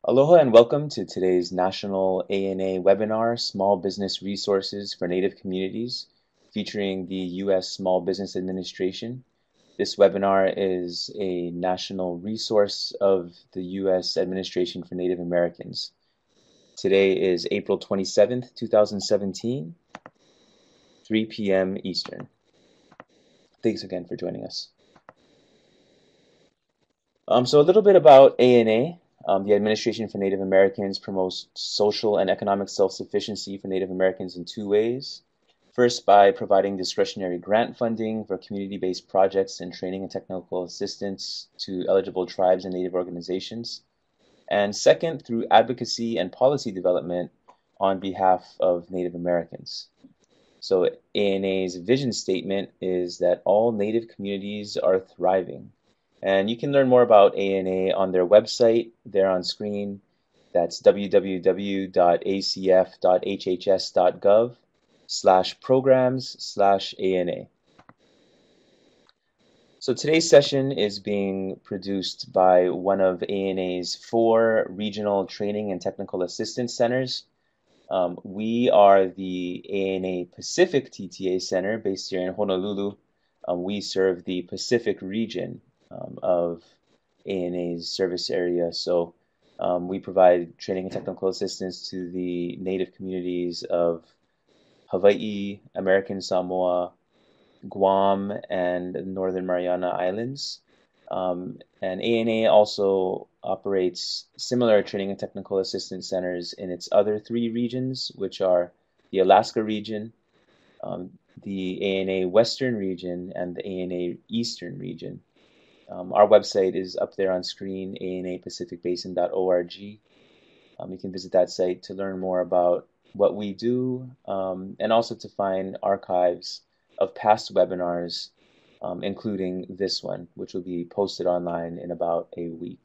Aloha and welcome to today's National ANA webinar, Small Business Resources for Native Communities, featuring the U.S. Small Business Administration. This webinar is a national resource of the U.S. Administration for Native Americans. Today is April 27th, 2017, 3 p.m. Eastern. Thanks again for joining us. So a little bit about ANA. The Administration for Native Americans promotes social and economic self-sufficiency for Native Americans in two ways. First, by providing discretionary grant funding for community-based projects and training and technical assistance to eligible tribes and Native organizations. And second, through advocacy and policy development on behalf of Native Americans. So ANA's vision statement is that all Native communities are thriving. And you can learn more about ANA on their website. They're on screen. That's www.acf.hhs.gov/programs/ANA. So today's session is being produced by one of ANA's 4 regional training and technical assistance centers. We are the ANA Pacific TTA Center based here in Honolulu. We serve the Pacific region of ANA's service area. So we provide training and technical assistance to the Native communities of Hawaii, American Samoa, Guam, and Northern Mariana Islands. And ANA also operates similar training and technical assistance centers in its other 3 regions, which are the Alaska region, the ANA Western region, and the ANA Eastern region. Our website is up there on screen, anapacificbasin.org. You can visit that site to learn more about what we do and also to find archives of past webinars, including this one, which will be posted online in about a week.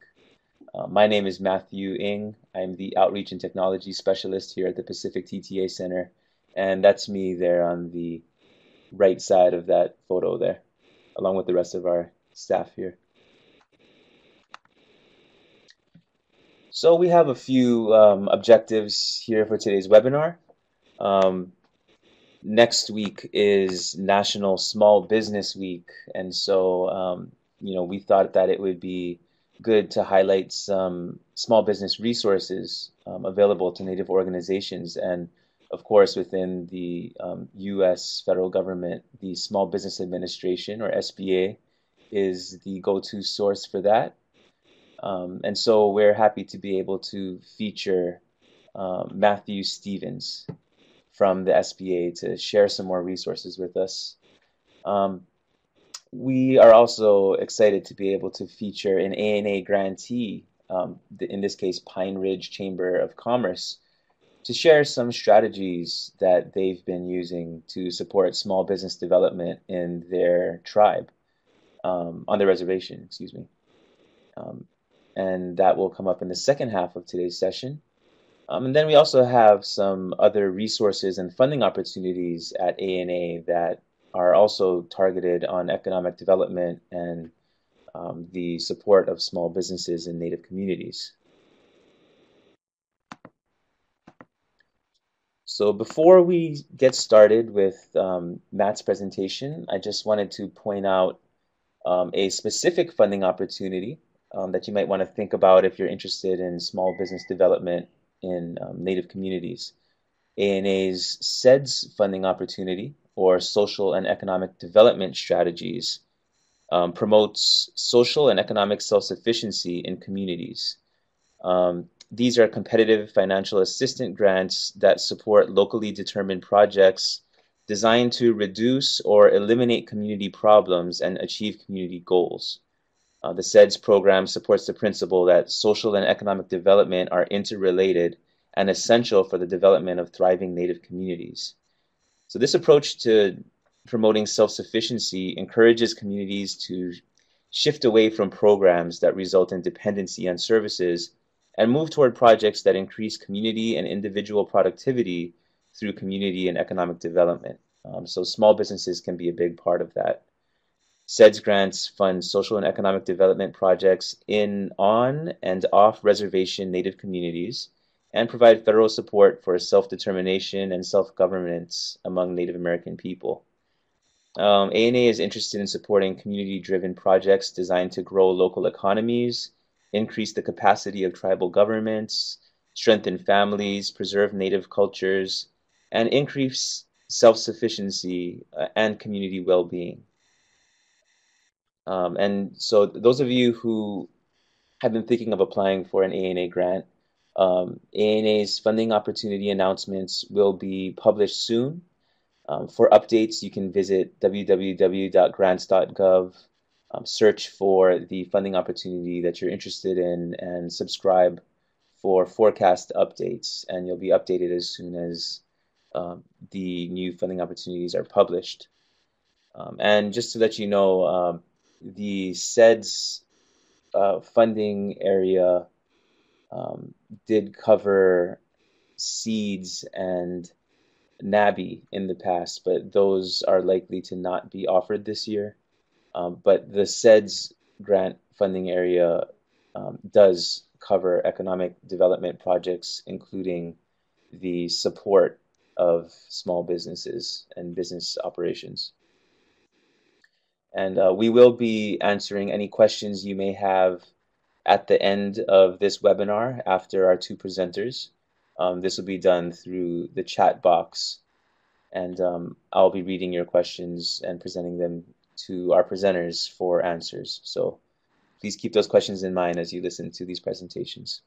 My name is Matthew Ng. I'm the Outreach and Technology Specialist here at the Pacific TTA Center, and that's me there on the right side of that photo there, along with the rest of our staff here. So we have a few objectives here for today's webinar. Next week is National Small Business Week, and so we thought that it would be good to highlight some small business resources available to Native organizations, and of course within the U.S. federal government, the Small Business Administration, or SBA, is the go-to source for that. And so we're happy to be able to feature Matthew Stevens from the SBA to share some more resources with us. We are also excited to be able to feature an ANA grantee, in this case Pine Ridge Chamber of Commerce, to share some strategies that they've been using to support small business development in their tribe, on their reservation, excuse me. And that will come up in the second half of today's session. And then we also have some other resources and funding opportunities at ANA that are also targeted on economic development and the support of small businesses in Native communities. So before we get started with Matt's presentation, I just wanted to point out a specific funding opportunity that you might want to think about if you're interested in small business development in Native communities. ANA's SEDS funding opportunity, or Social and Economic Development Strategies, promotes social and economic self-sufficiency in communities. These are competitive financial assistance grants that support locally determined projects designed to reduce or eliminate community problems and achieve community goals. The SEDS program supports the principle that social and economic development are interrelated and essential for the development of thriving Native communities. So this approach to promoting self-sufficiency encourages communities to shift away from programs that result in dependency on services and move toward projects that increase community and individual productivity through community and economic development. So small businesses can be a big part of that. SEDS grants fund social and economic development projects in, on, and off reservation Native communities and provide federal support for self-determination and self-governance among Native American people. ANA is interested in supporting community-driven projects designed to grow local economies, increase the capacity of tribal governments, strengthen families, preserve Native cultures, and increase self-sufficiency and community well-being. And so those of you who have been thinking of applying for an ANA grant, ANA's funding opportunity announcements will be published soon. For updates, you can visit www.grants.gov, search for the funding opportunity that you're interested in, and subscribe for forecast updates. And you'll be updated as soon as the new funding opportunities are published. And just to let you know, the SEDS funding area did cover SEDS and NABI in the past, but those are likely to not be offered this year. But the SEDS grant funding area does cover economic development projects, including the support of small businesses and business operations. And we will be answering any questions you may have at the end of this webinar after our two presenters. This will be done through the chat box, and I'll be reading your questions and presenting them to our presenters for answers. So please keep those questions in mind as you listen to these presentations.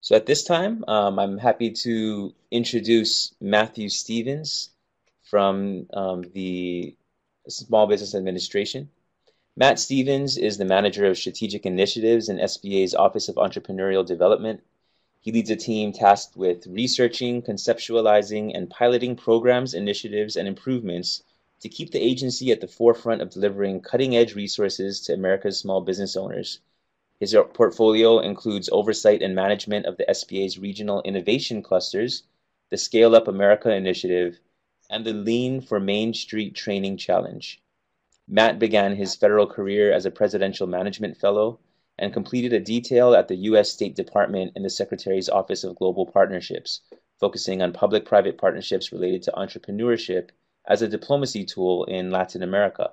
So at this time, I'm happy to introduce Matthew Stevens from the Small Business Administration. Matt Stevens is the Manager of Strategic Initiatives in SBA's Office of Entrepreneurial Development. He leads a team tasked with researching, conceptualizing, and piloting programs, initiatives, and improvements to keep the agency at the forefront of delivering cutting-edge resources to America's small business owners. His portfolio includes oversight and management of the SBA's regional innovation clusters, the Scale Up America initiative, and the Lean for Main Street Training Challenge. Matt began his federal career as a Presidential Management Fellow and completed a detail at the U.S. State Department in the Secretary's Office of Global Partnerships, focusing on public-private partnerships related to entrepreneurship as a diplomacy tool in Latin America.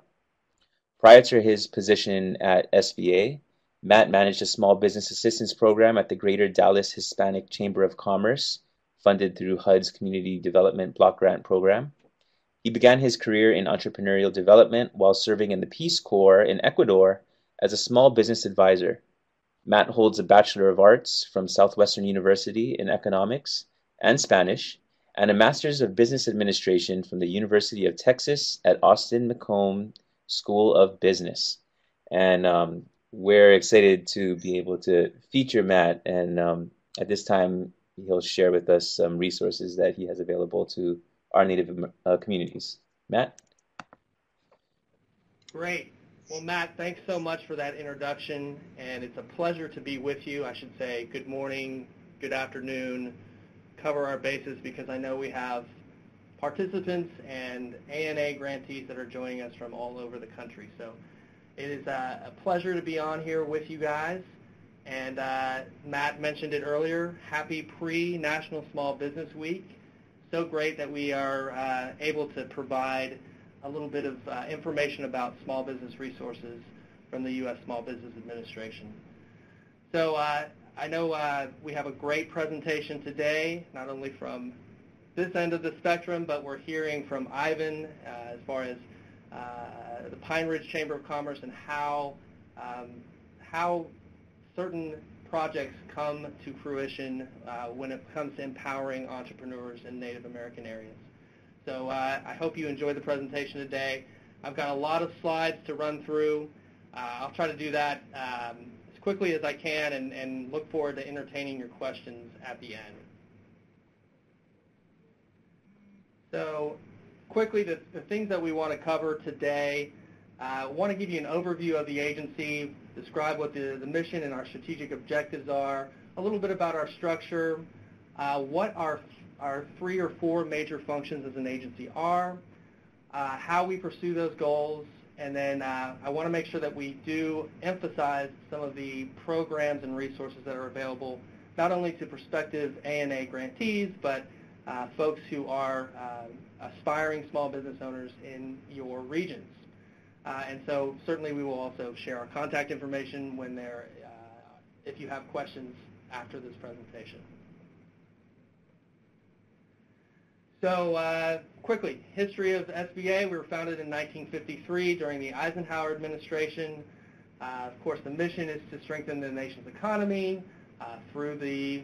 Prior to his position at SBA, Matt managed a small business assistance program at the Greater Dallas Hispanic Chamber of Commerce, funded through HUD's Community Development Block Grant Program. He began his career in entrepreneurial development while serving in the Peace Corps in Ecuador as a small business advisor. Matt holds a Bachelor of Arts from Southwestern University in Economics and Spanish, and a Master's of Business Administration from the University of Texas at Austin McComb School of Business. And we're excited to be able to feature Matt, and at this time, he'll share with us some resources that he has available to our Native communities. Matt? Great. Well, Matt, thanks so much for that introduction, and it's a pleasure to be with you. I should say good morning, good afternoon, cover our bases because I know we have participants and ANA grantees that are joining us from all over the country. So it is a pleasure to be on here with you guys. And Matt mentioned it earlier, happy pre-National Small Business Week. So great that we are able to provide a little bit of information about small business resources from the U.S. Small Business Administration. So I know we have a great presentation today, not only from this end of the spectrum, but we're hearing from Ivan as far as the Pine Ridge Chamber of Commerce and how certain projects come to fruition when it comes to empowering entrepreneurs in Native American areas. So I hope you enjoy the presentation today. I've got a lot of slides to run through. I'll try to do that as quickly as I can and look forward to entertaining your questions at the end. So quickly, the things that we want to cover today, I want to give you an overview of the agency, describe what the mission and our strategic objectives are, a little bit about our structure, what our our 3 or 4 major functions as an agency are, how we pursue those goals, and then I want to make sure that we do emphasize some of the programs and resources that are available, not only to prospective ANA grantees, but folks who are aspiring small business owners in your regions. And so certainly we will also share our contact information when if you have questions after this presentation. So quickly, history of SBA. We were founded in 1953 during the Eisenhower administration. Of course, the mission is to strengthen the nation's economy through the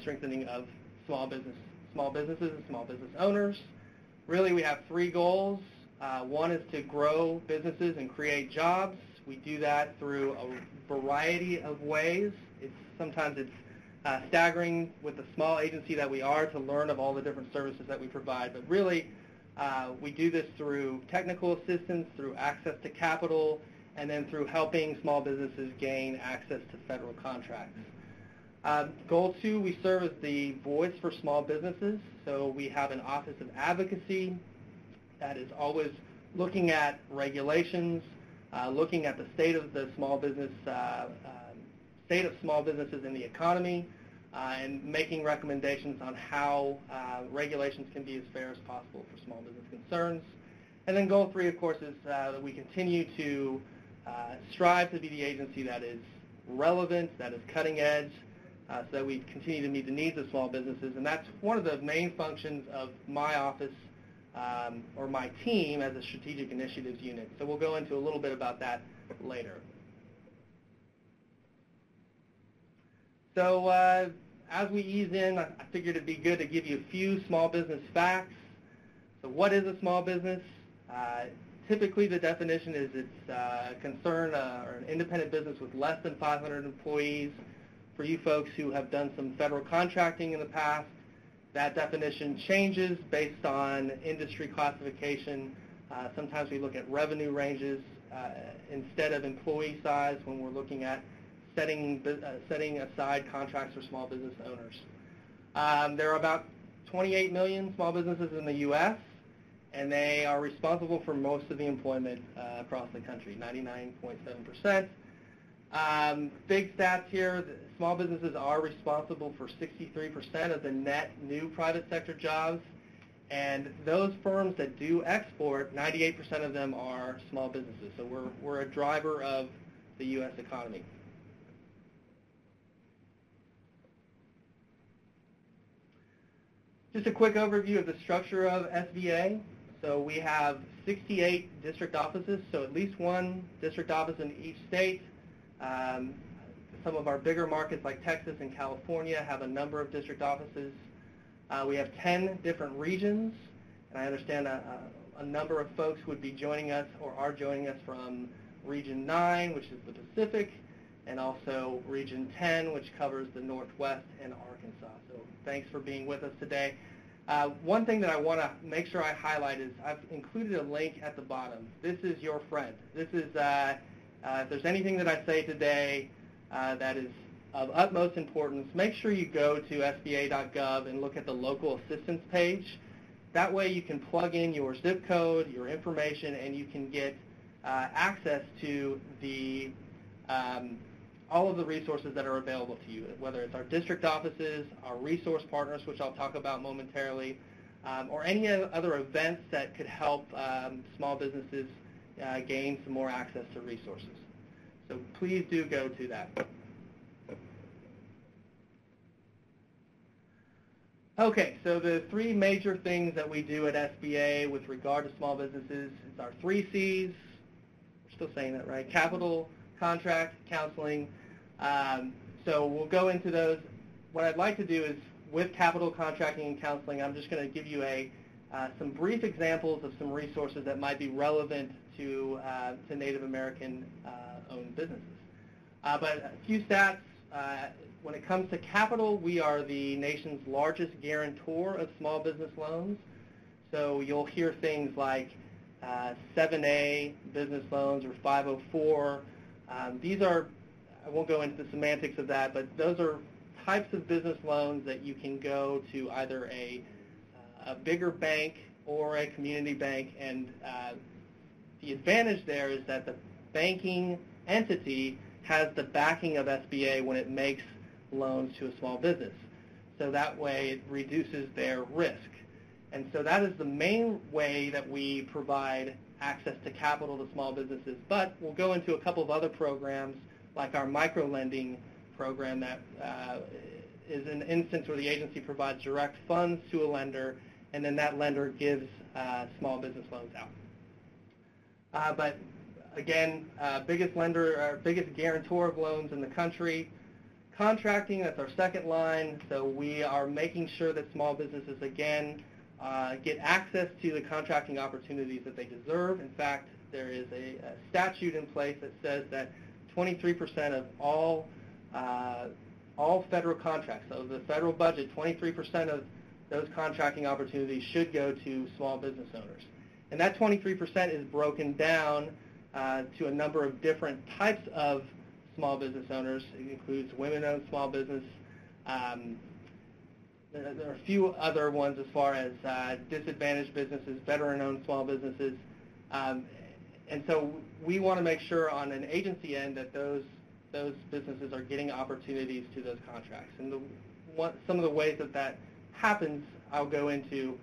strengthening of small businesses and small business owners. Really, we have 3 goals. One is to grow businesses and create jobs. We do that through a variety of ways. Sometimes it's staggering with the small agency that we are to learn of all the different services that we provide. But really, we do this through technical assistance, through access to capital, and then through helping small businesses gain access to federal contracts. Goal 2, we serve as the voice for small businesses. So we have an Office of Advocacy that is always looking at regulations, looking at the state of the small business, state of small businesses in the economy, and making recommendations on how regulations can be as fair as possible for small business concerns. And then goal 3, of course, is that we continue to strive to be the agency that is relevant, that is cutting edge, so that we continue to meet the needs of small businesses. And that's one of the main functions of my office or my team as a strategic initiatives unit. So we'll go into a little bit about that later. So as we ease in, I figured it'd be good to give you a few small business facts. So what is a small business? Typically the definition is it's a concern or an independent business with less than 500 employees. For you folks who have done some federal contracting in the past, that definition changes based on industry classification. Sometimes we look at revenue ranges instead of employee size when we're looking at setting aside contracts for small business owners. There are about 28 million small businesses in the U.S., and they are responsible for most of the employment across the country, 99.7%. Big stats here, small businesses are responsible for 63% of the net new private sector jobs, and those firms that do export, 98% of them are small businesses. So we're a driver of the U.S. economy. Just a quick overview of the structure of SBA. So we have 68 district offices, so at least one district office in each state. Some of our bigger markets like Texas and California have a number of district offices. We have 10 different regions, and I understand a number of folks would be joining us or are joining us from Region 9, which is the Pacific, and also Region 10, which covers the Northwest and Arkansas. So thanks for being with us today. One thing that I want to make sure I highlight is I've included a link at the bottom. This is your friend. This is, if there's anything that I say today that is of utmost importance, make sure you go to SBA.gov and look at the local assistance page. That way you can plug in your zip code, your information, and you can get access to the all of the resources that are available to you, whether it's our district offices, our resource partners, which I'll talk about momentarily, or any other events that could help small businesses gain some more access to resources. So please do go to that. Okay, so the 3 major things that we do at SBA with regard to small businesses is our 3 C's. We're still saying that, right? Capital, contract, counseling. So we'll go into those. What I'd like to do is, with capital, contracting, and counseling, I'm just going to give you some brief examples of some resources that might be relevant to Native American-owned businesses. But a few stats. When it comes to capital, we are the nation's largest guarantor of small business loans. So you'll hear things like 7A business loans or 504. These are, I won't go into the semantics of that, but those are types of business loans that you can go to either a bigger bank or a community bank, and the advantage there is that the banking entity has the backing of SBA when it makes loans to a small business. So that way it reduces their risk. And so that is the main way that we provide access to capital to small businesses. But we'll go into a couple of other programs like our microlending program that is an instance where the agency provides direct funds to a lender, and then that lender gives small business loans out. But again, biggest lender, our biggest guarantor of loans in the country. Contracting, that's our second line. So we are making sure that small businesses, again, get access to the contracting opportunities that they deserve. In fact, there is a statute in place that says that 23% of all federal contracts, so the federal budget, 23% of those contracting opportunities should go to small business owners. And that 23% is broken down to a number of different types of small business owners. It includes women-owned small business. There are a few other ones as far as disadvantaged businesses, veteran-owned small businesses. And so we want to make sure on an agency end that those businesses are getting opportunities to those contracts. And some of the ways that that happens I'll go into,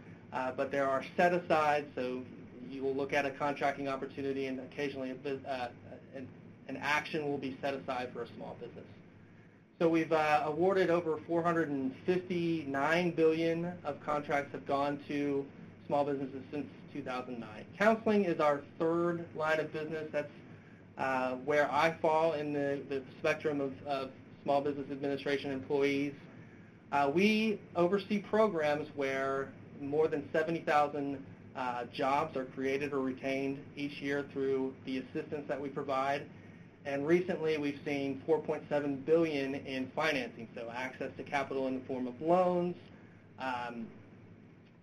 but there are set-asides, so you will look at a contracting opportunity and occasionally an action will be set aside for a small business. So we've awarded over $459 billion of contracts have gone to small businesses since 2009. Counseling is our third line of business. That's where I fall in the spectrum of small business administration employees. We oversee programs where more than 70,000 jobs are created or retained each year through the assistance that we provide. And recently we've seen $4.7 billion in financing, so access to capital in the form of loans. As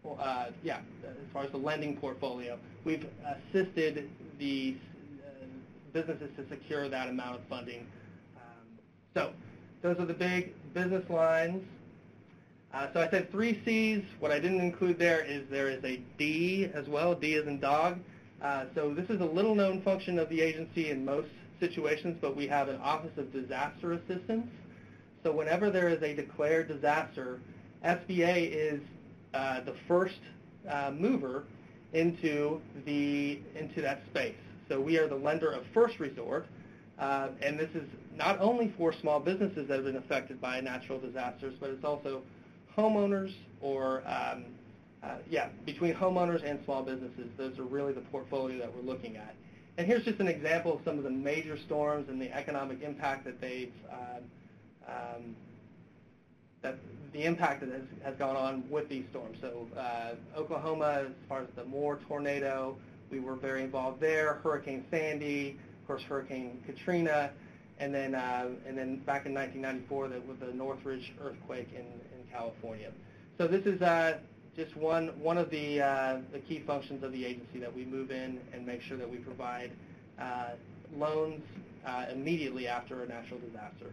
far as the lending portfolio, we've assisted the businesses to secure that amount of funding. So those are the big business lines. So I said 3 C's. What I didn't include there is a D as well. D as in dog. So this is a little-known function of the agency in most situations, but we have an Office of Disaster Assistance. So whenever there is a declared disaster, SBA is the first mover into that space. So we are the lender of first resort, and this is not only for small businesses that have been affected by natural disasters, but it's also homeowners or, between homeowners and small businesses. Those are really the portfolio that we're looking at. And here's just an example of some of the major storms and the economic impact that the impact that has gone on with these storms. So Oklahoma, as far as the Moore tornado, we were very involved there. Hurricane Sandy, of course, Hurricane Katrina, and then back in 1994 with the Northridge earthquake in California. So this is just one of the key functions of the agency, that we move in and make sure that we provide loans immediately after a natural disaster.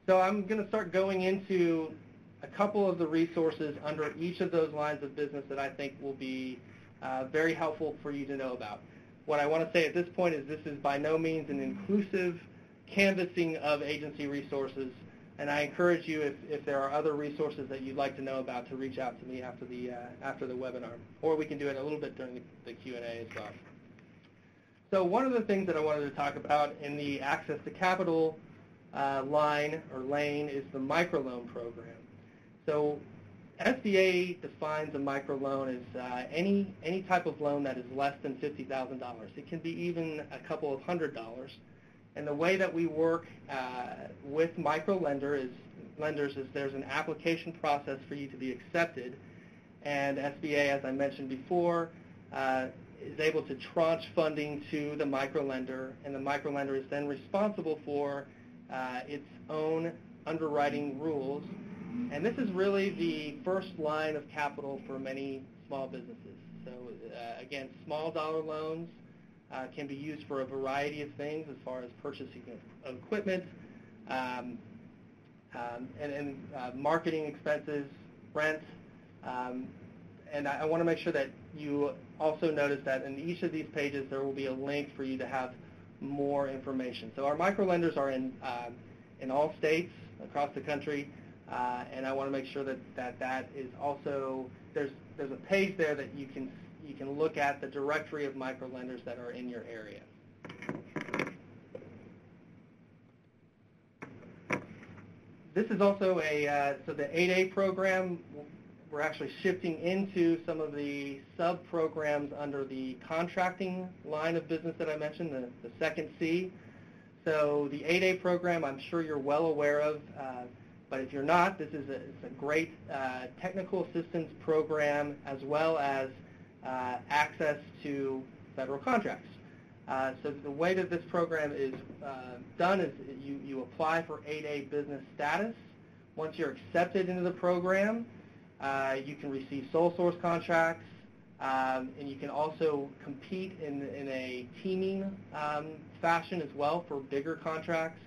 So I'm going to start going into a couple of the resources under each of those lines of business that I think will be very helpful for you to know about. What I want to say at this point is this is by no means an inclusive canvassing of agency resources, and I encourage you, if there are other resources that you'd like to know about, to reach out to me after the webinar, or we can do it a little bit during the Q&A as well. So one of the things that I wanted to talk about in the access to capital line or lane is the Microloan Program. So SBA defines a microloan as any type of loan that is less than $50,000. It can be even a couple of $100. And the way that we work with lenders is there's an application process for you to be accepted, and SBA, as I mentioned before, is able to tranche funding to the microlender, and the microlender is then responsible for its own underwriting rules. And this is really the first line of capital for many small businesses. So again, small dollar loans can be used for a variety of things as far as purchasing of equipment, marketing expenses, rent, and I want to make sure that you also notice that in each of these pages there will be a link for you to have more information. So our microlenders are in all states across the country, and I want to make sure that is also, there's a page there that you can look at the directory of microlenders that are in your area. This is also so the 8A program, we're actually shifting into some of the sub-programs under the contracting line of business that I mentioned, the second C. So the 8A program, I'm sure you're well aware of, but if you're not, this is a great technical assistance program as well as access to federal contracts. So the way that this program is done is you apply for 8A business status. Once you're accepted into the program, you can receive sole source contracts, and you can also compete in a teaming fashion as well for bigger contracts.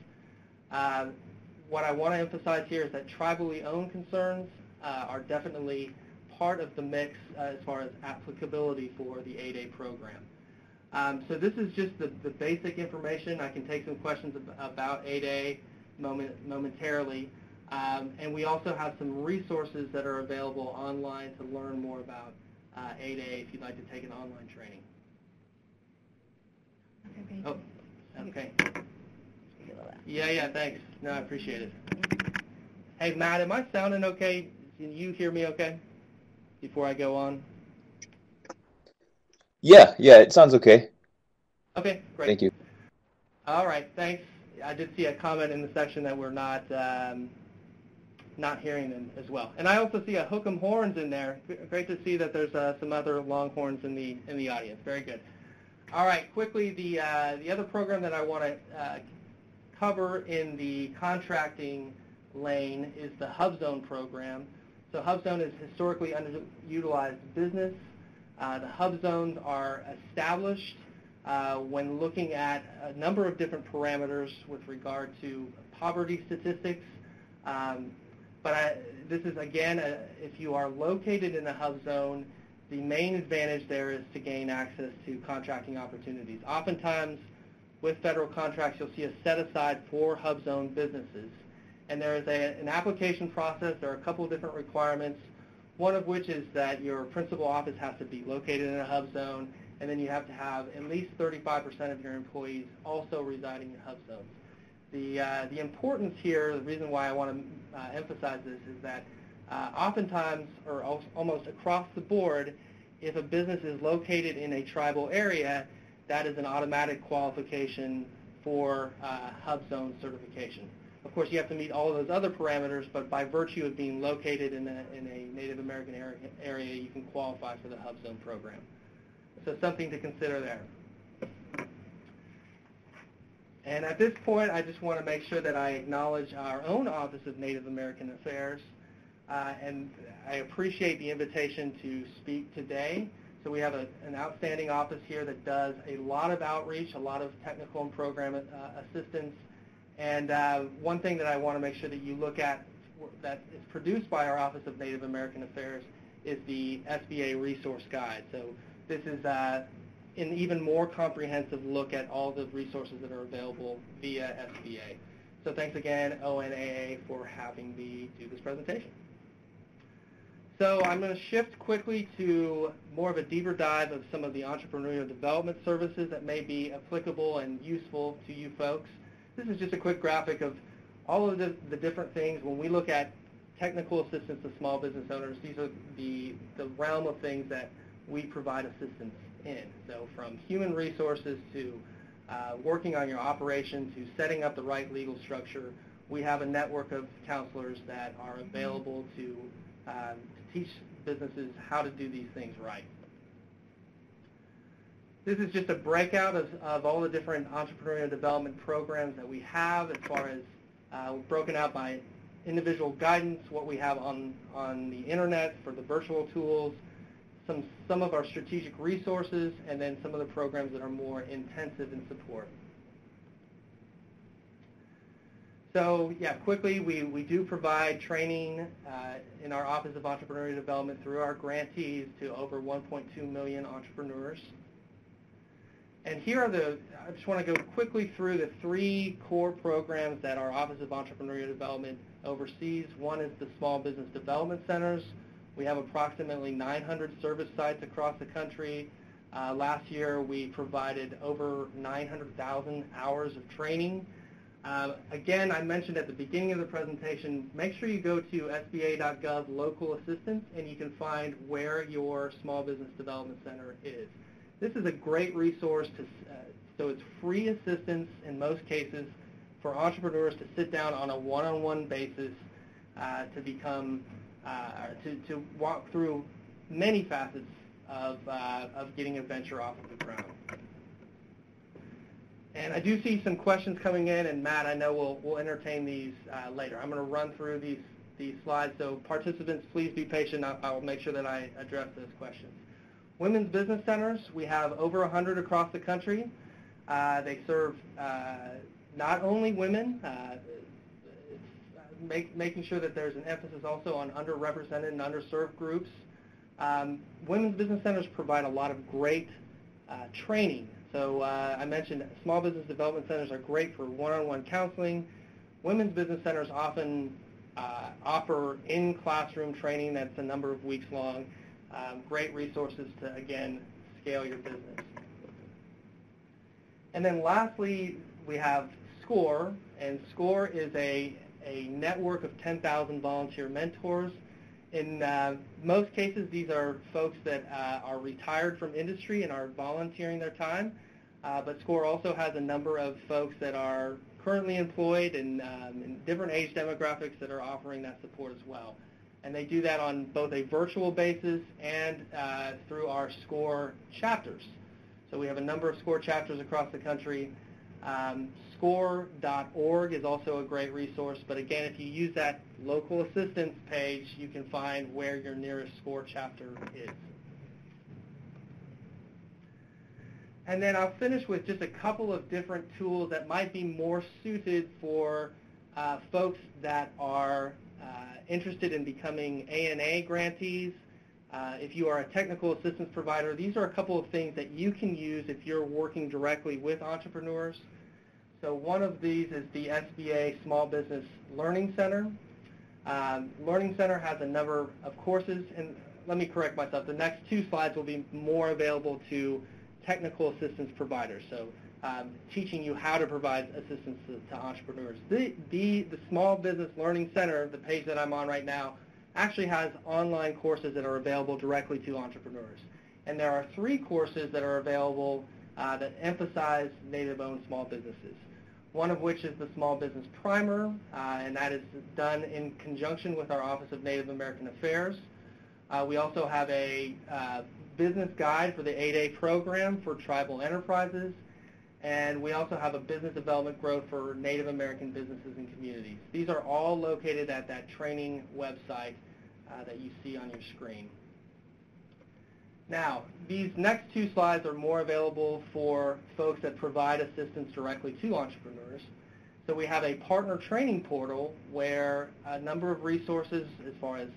What I want to emphasize here is that tribally owned concerns are definitely part of the mix as far as applicability for the 8A program. So this is just the basic information. I can take some questions about 8A momentarily. And we also have some resources that are available online to learn more about 8A if you'd like to take an online training. Oh, okay. Yeah, thanks. No, I appreciate it. Hey, Matt, am I sounding okay? Can you hear me okay before I go on? Yeah, it sounds okay. Okay, great. Thank you. All right, thanks. I did see a comment in the section that we're not hearing them as well. And I also see a hook 'em horns in there. Great to see that there's some other longhorns in the audience. Very good. All right, quickly, the other program that I want to cover in the contracting lane is the HUBZone program. So HUBZone is historically underutilized business. The HUBZones are established when looking at a number of different parameters with regard to poverty statistics. This is, again, if you are located in a HUBZone, the main advantage there is to gain access to contracting opportunities. Oftentimes, with federal contracts, you'll see a set-aside for HUBZone businesses. And there is an application process. There are a couple of different requirements, one of which is that your principal office has to be located in a HUBZone, and then you have to have at least 35% of your employees also residing in HUBZones. The importance here, the reason why I want to emphasize this is that oftentimes, or almost across the board, if a business is located in a tribal area, that is an automatic qualification for HUBZone certification. Of course, you have to meet all of those other parameters, but by virtue of being located in a Native American area, you can qualify for the HUBZone program. So something to consider there. And at this point, I just want to make sure that I acknowledge our own Office of Native American Affairs, and I appreciate the invitation to speak today. So we have an outstanding office here that does a lot of outreach, a lot of technical and program assistance. And one thing that I want to make sure that you look at that is produced by our Office of Native American Affairs is the SBA Resource Guide. So this is an even more comprehensive look at all the resources that are available via SBA. So thanks again, ONAA, for having me do this presentation. So I'm going to shift quickly to more of a deeper dive of some of the entrepreneurial development services that may be applicable and useful to you folks. This is just a quick graphic of all of the different things. When we look at technical assistance to small business owners, these are the realm of things that we provide assistance in. So from human resources to working on your operation to setting up the right legal structure, we have a network of counselors that are available to teach businesses how to do these things right. This is just a breakout of all the different entrepreneurial development programs that we have as far as broken out by individual guidance, what we have on the internet for the virtual tools, some of our strategic resources, and then some of the programs that are more intensive in support. So yeah, quickly, we do provide training in our Office of Entrepreneurial Development through our grantees to over 1.2 million entrepreneurs. And here are I just want to go quickly through the 3 core programs that our Office of Entrepreneurial Development oversees. One is the Small Business Development Centers. We have approximately 900 service sites across the country. Last year, we provided over 900,000 hours of training. Again, I mentioned at the beginning of the presentation, make sure you go to SBA.gov local assistance and you can find where your Small Business Development Center is. This is a great resource, so it's free assistance in most cases for entrepreneurs to sit down on a one-on-one basis to walk through many facets of getting a venture off of the ground. And I do see some questions coming in, and Matt, I know we'll entertain these later. I'm going to run through these slides, so participants, please be patient. I'll make sure that I address those questions. Women's Business Centers, we have over 100 across the country. They serve not only women, making sure that there's an emphasis also on underrepresented and underserved groups. Women's Business Centers provide a lot of great training. So I mentioned Small Business Development Centers are great for one-on-one counseling. Women's Business Centers often offer in-classroom training that's a number of weeks long. Great resources to, again, scale your business. And then lastly, we have SCORE, and SCORE is a network of 10,000 volunteer mentors. In most cases, these are folks that are retired from industry and are volunteering their time, but SCORE also has a number of folks that are currently employed and in different age demographics that are offering that support as well. And they do that on both a virtual basis and through our SCORE chapters. So we have a number of SCORE chapters across the country. SCORE.org is also a great resource, but again, if you use that local assistance page, you can find where your nearest SCORE chapter is. And then I'll finish with just a couple of different tools that might be more suited for folks that are interested in becoming ANA grantees. If you are a technical assistance provider, these are a couple of things that you can use if you're working directly with entrepreneurs. So one of these is the SBA Small Business Learning Center. Learning Center has a number of courses, and let me correct myself. The next 2 slides will be more available to technical assistance providers, so teaching you how to provide assistance to entrepreneurs. The Small Business Learning Center, the page that I'm on right now, actually has online courses that are available directly to entrepreneurs. And there are 3 courses that are available that emphasize Native-owned small businesses. One of which is the Small Business Primer, and that is done in conjunction with our Office of Native American Affairs. We also have a business guide for the 8A program for tribal enterprises, and we also have a business development growth for Native American businesses and communities. These are all located at that training website that you see on your screen. Now, these next 2 slides are more available for folks that provide assistance directly to entrepreneurs. So we have a partner training portal where a number of resources as far as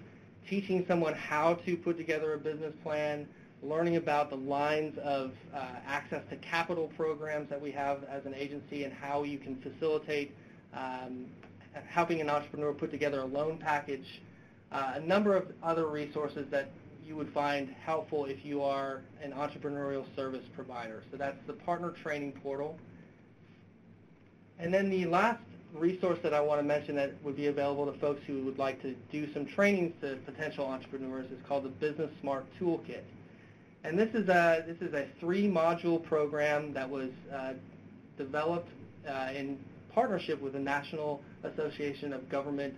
teaching someone how to put together a business plan, learning about the lines of access to capital programs that we have as an agency and how you can facilitate helping an entrepreneur put together a loan package, a number of other resources that you would find helpful if you are an entrepreneurial service provider. So that's the partner training portal. And then the last resource that I want to mention that would be available to folks who would like to do some trainings to potential entrepreneurs is called the Business Smart Toolkit. And this is a 3-module program that was developed in partnership with the National Association of Government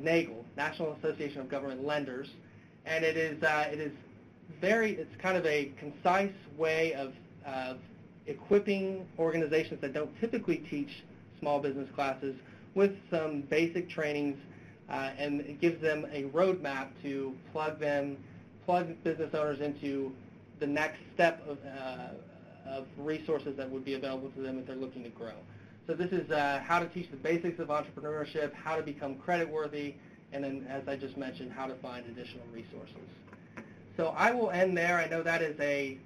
NAGL, National Association of Government Lenders, and it's kind of a concise way of equipping organizations that don't typically teach small business classes with some basic trainings, and it gives them a roadmap to plug business owners into the next step of resources that would be available to them if they're looking to grow. So this is how to teach the basics of entrepreneurship, how to become credit worthy, and then, as I just mentioned, how to find additional resources. So I will end there. I know that is a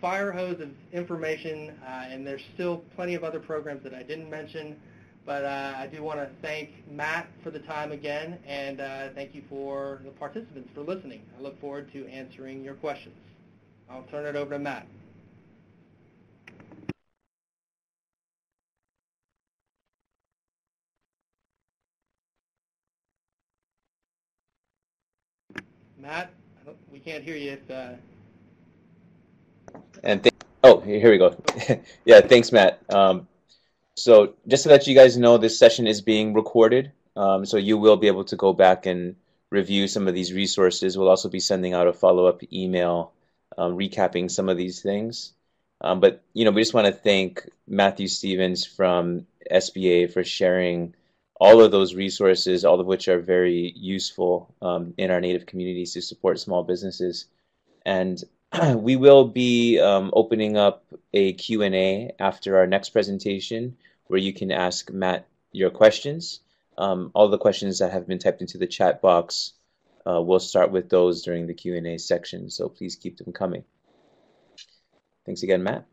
fire hose of information, and there's still plenty of other programs that I didn't mention, but I do want to thank Matt for the time again, and thank you for the participants for listening. I look forward to answering your questions. I'll turn it over to Matt. Matt, we can't hear you. And oh, here we go. Yeah, thanks, Matt. So just to let you guys know, this session is being recorded, so you will be able to go back and review some of these resources. We'll also be sending out a follow-up email recapping some of these things. But we just want to thank Matthew Stevens from SBA for sharing all of those resources, all of which are very useful in our Native communities to support small businesses. And we will be opening up a Q&A after our next presentation where you can ask Matt your questions. All the questions that have been typed into the chat box, we'll start with those during the Q&A section, so please keep them coming. Thanks again, Matt.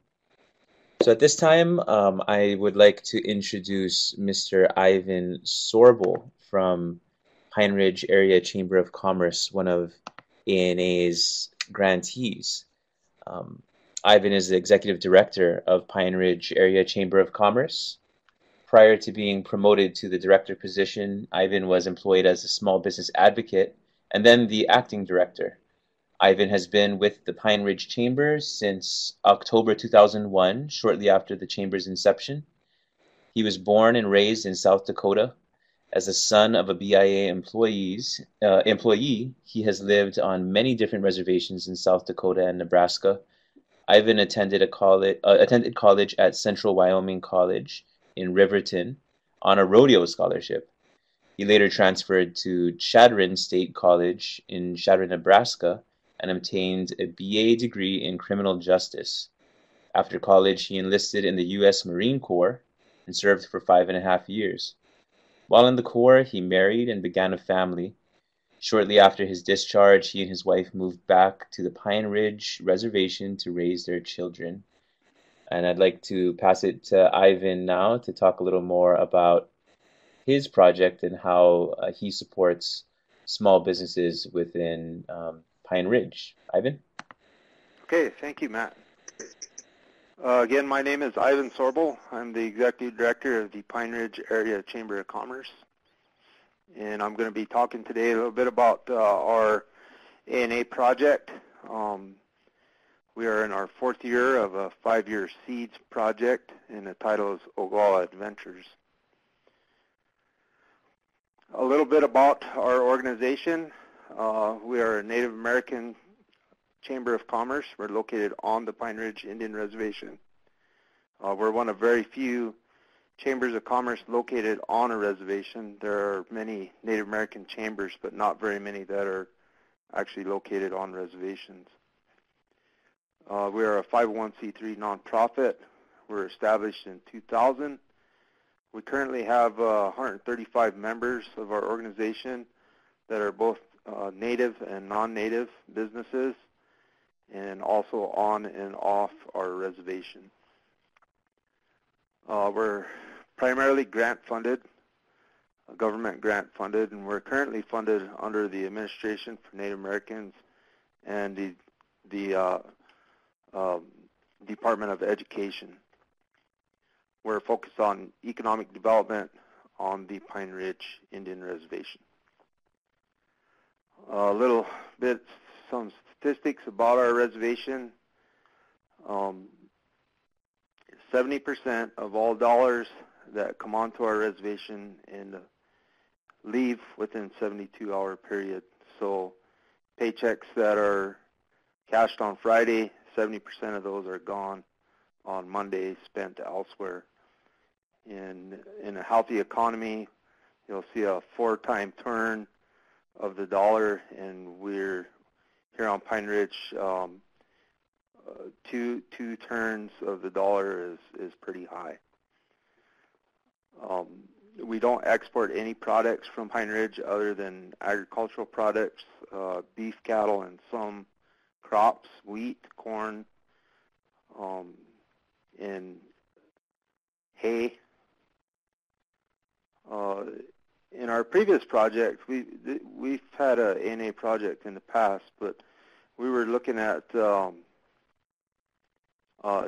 So at this time, I would like to introduce Mr. Ivan Sorbel from Pine Ridge Area Chamber of Commerce, one of ANA's grantees. Ivan is the executive director of Pine Ridge Area Chamber of Commerce. Prior to being promoted to the director position, Ivan was employed as a small business advocate and then the acting director. Ivan has been with the Pine Ridge Chamber since October 2001, shortly after the Chamber's inception. He was born and raised in South Dakota. As a son of a BIA employee, he has lived on many different reservations in South Dakota and Nebraska. Ivan attended college at Central Wyoming College in Riverton on a rodeo scholarship. He later transferred to Chadron State College in Chadron, Nebraska, and obtained a BA degree in criminal justice. After college, he enlisted in the U.S. Marine Corps and served for 5.5 years. While in the Corps, he married and began a family. Shortly after his discharge, he and his wife moved back to the Pine Ridge Reservation to raise their children. And I'd like to pass it to Ivan now to talk a little more about his project and how he supports small businesses within Pine Ridge. Ivan? Okay, thank you, Matt. Again, my name is Ivan Sorbel. I'm the Executive Director of the Pine Ridge Area Chamber of Commerce. And I'm going to be talking today a little bit about our ANA project. We are in our 4th year of a 5-year SEDS project, and the title is Oglala Adventures. A little bit about our organization. We are a Native American Chamber of Commerce. We're located on the Pine Ridge Indian Reservation. We're one of very few chambers of commerce located on a reservation. There are many Native American chambers, but not very many that are actually located on reservations. We are a 501c3 nonprofit. We're established in 2000. We currently have 135 members of our organization that are both native and non-native businesses, and also on and off our reservation. We're primarily grant funded, government grant funded, and we're currently funded under the Administration for Native Americans and the Department of Education. We're focused on economic development on the Pine Ridge Indian Reservation. A little bit, some statistics about our reservation. 70% of all dollars that come onto our reservation and leave within 72-hour period. So paychecks that are cashed on Friday, 70% of those are gone on Monday, spent elsewhere. In a healthy economy, you'll see a 4-time turn of the dollar, and we're here on Pine Ridge, two turns of the dollar is pretty high. We don't export any products from Pine Ridge other than agricultural products, beef cattle, and some crops, wheat, corn, and hay. In our previous project, we've had a ANA project in the past, but we were looking at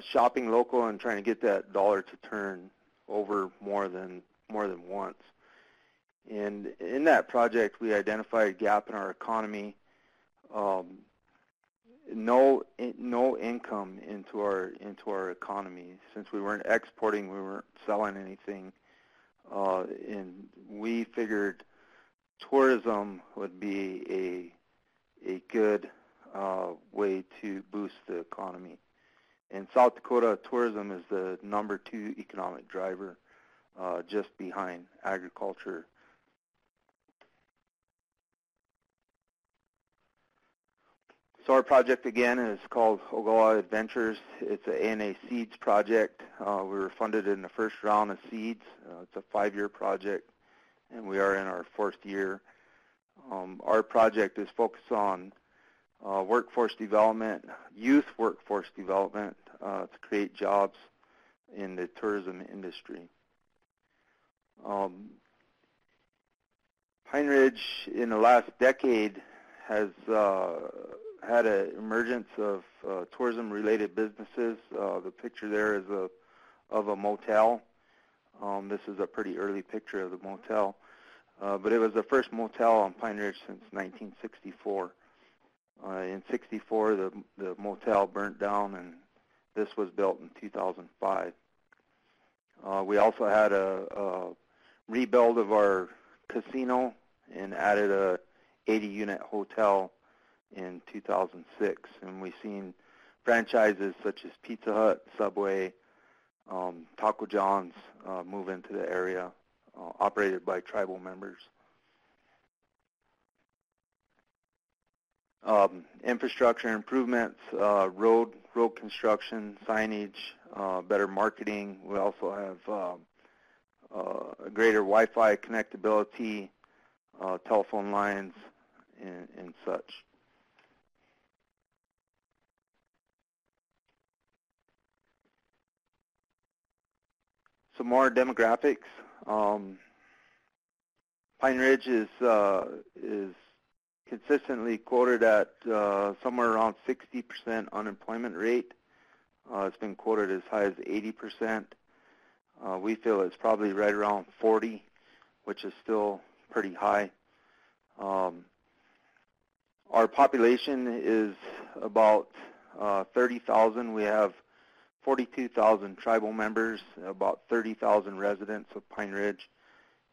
shopping local and trying to get that dollar to turn over more than once. And in that project, we identified a gap in our economy. No income into our economy. Since we weren't exporting, we weren't selling anything, and we figured tourism would be a good way to boost the economy. In South Dakota, tourism is the #2 economic driver, just behind agriculture. So our project, again, is called Oglala Adventures. It's an ANA SEDS project. We were funded in the first round of SEDS. It's a 5-year project, and we are in our 4th year. Our project is focused on workforce development, youth workforce development, to create jobs in the tourism industry. Pine Ridge, in the last decade, has had an emergence of tourism-related businesses. The picture there is of a motel. This is a pretty early picture of the motel, but it was the first motel on Pine Ridge since 1964. In '64, the motel burnt down, and this was built in 2005. We also had a rebuild of our casino and added a 80-unit hotel in 2006, and we've seen franchises such as Pizza Hut, Subway, Taco John's move into the area, operated by tribal members. Infrastructure improvements, road construction, signage, better marketing. We also have greater Wi-Fi connectability, telephone lines, and such. Some more demographics. Pine Ridge is consistently quoted at somewhere around 60% unemployment rate. It's been quoted as high as 80%. We feel it's probably right around 40, which is still pretty high. Our population is about 30,000. We have 42,000 tribal members, about 30,000 residents of Pine Ridge,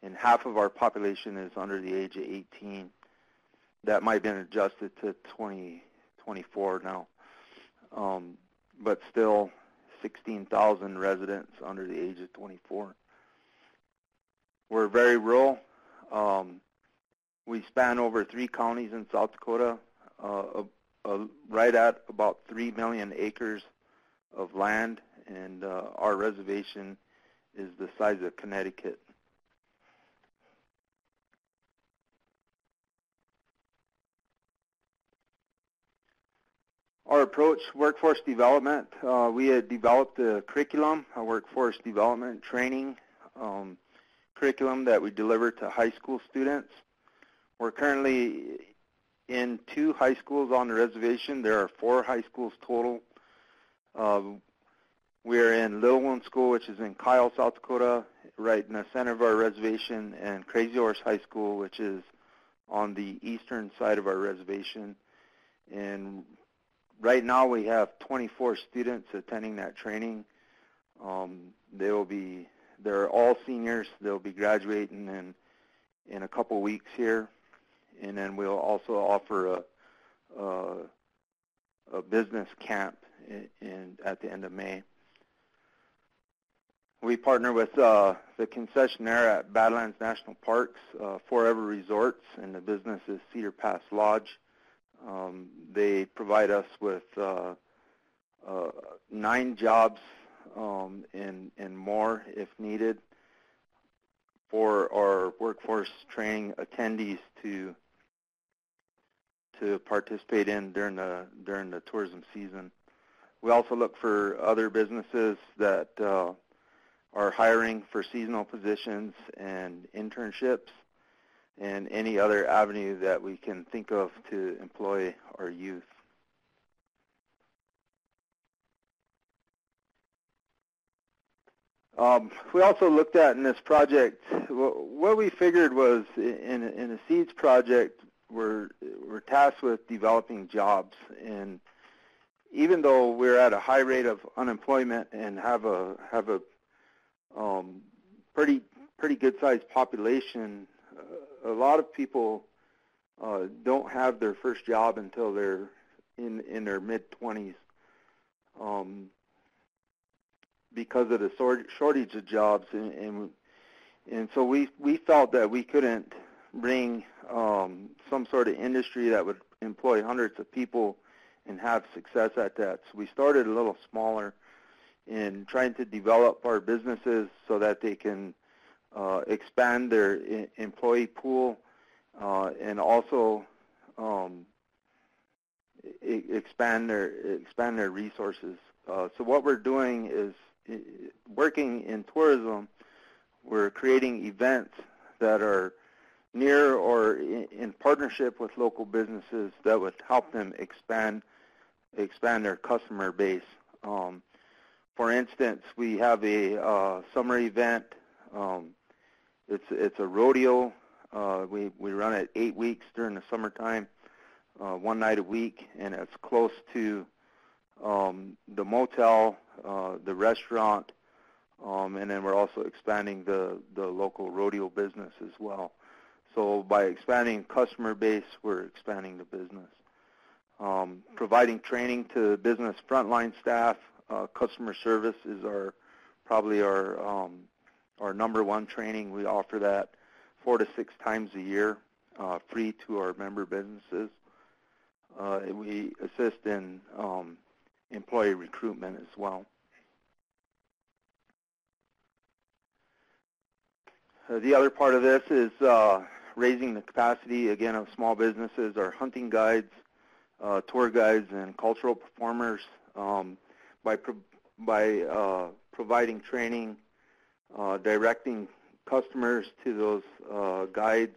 and half of our population is under the age of 18. That might have been adjusted to 24 now, but still 16,000 residents under the age of 24. We're very rural. We span over 3 counties in South Dakota, right at about 3 million acres of land, and our reservation is the size of Connecticut. Our approach, workforce development, we had developed a curriculum, a workforce development training curriculum that we deliver to high school students. We're currently in 2 high schools on the reservation. There are 4 high schools total. We're in Little One School, which is in Kyle, South Dakota, right in the center of our reservation, and Crazy Horse High School, which is on the eastern side of our reservation. And right now we have 24 students attending that training. They're all seniors. They'll be graduating in a couple weeks here, and then we'll also offer a business camp at the end of May. We partner with the concessionaire at Badlands National Parks, Forever Resorts, and the business is Cedar Pass Lodge. They provide us with 9 jobs and more if needed. for our workforce training attendees to participate in during the tourism season. We also look for other businesses that are hiring for seasonal positions and internships, and any other avenue that we can think of to employ our youth. We also looked at in this project, what we figured was in a SEDS project, we're tasked with developing jobs. And even though we're at a high rate of unemployment and have a pretty good-sized population, a lot of people don't have their first job until they're in their mid-20s. Because of the shortage of jobs, and so we felt that we couldn't bring some sort of industry that would employ hundreds of people and have success at that. So we started a little smaller in trying to develop our businesses so that they can expand their employee pool and also expand their resources. So what we're doing is working in tourism. We're creating events that are near or in partnership with local businesses that would help them expand their customer base. For instance, we have a summer event. It's a rodeo. We run it 8 weeks during the summertime, one night a week, and it's close to the motel, the restaurant, and then we're also expanding the local rodeo business as well. So by expanding customer base, we're expanding the business. Providing training to business frontline staff, customer service is probably our number one training. We offer that 4 to 6 times a year, free to our member businesses. We assist in employee recruitment as well. The other part of this is raising the capacity, again, of small businesses, our hunting guides, tour guides, and cultural performers by providing training, directing customers to those guides,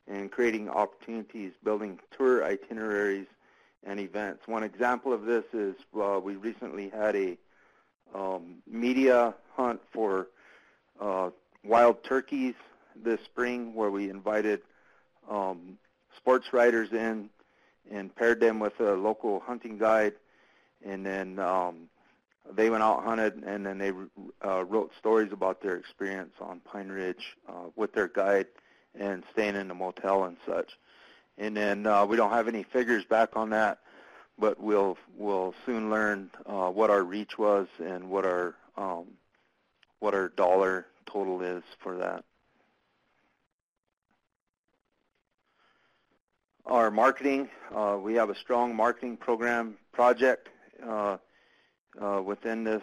and creating opportunities, building tour itineraries and events. One example of this is we recently had a media hunt for wild turkeys this spring, where we invited sports writers in and paired them with a local hunting guide, and then they went out, hunted, and then they wrote stories about their experience on Pine Ridge with their guide and staying in the motel and such. And then we don't have any figures back on that, but we'll soon learn what our reach was and what our dollar total is for that. Our marketing, we have a strong marketing program project within this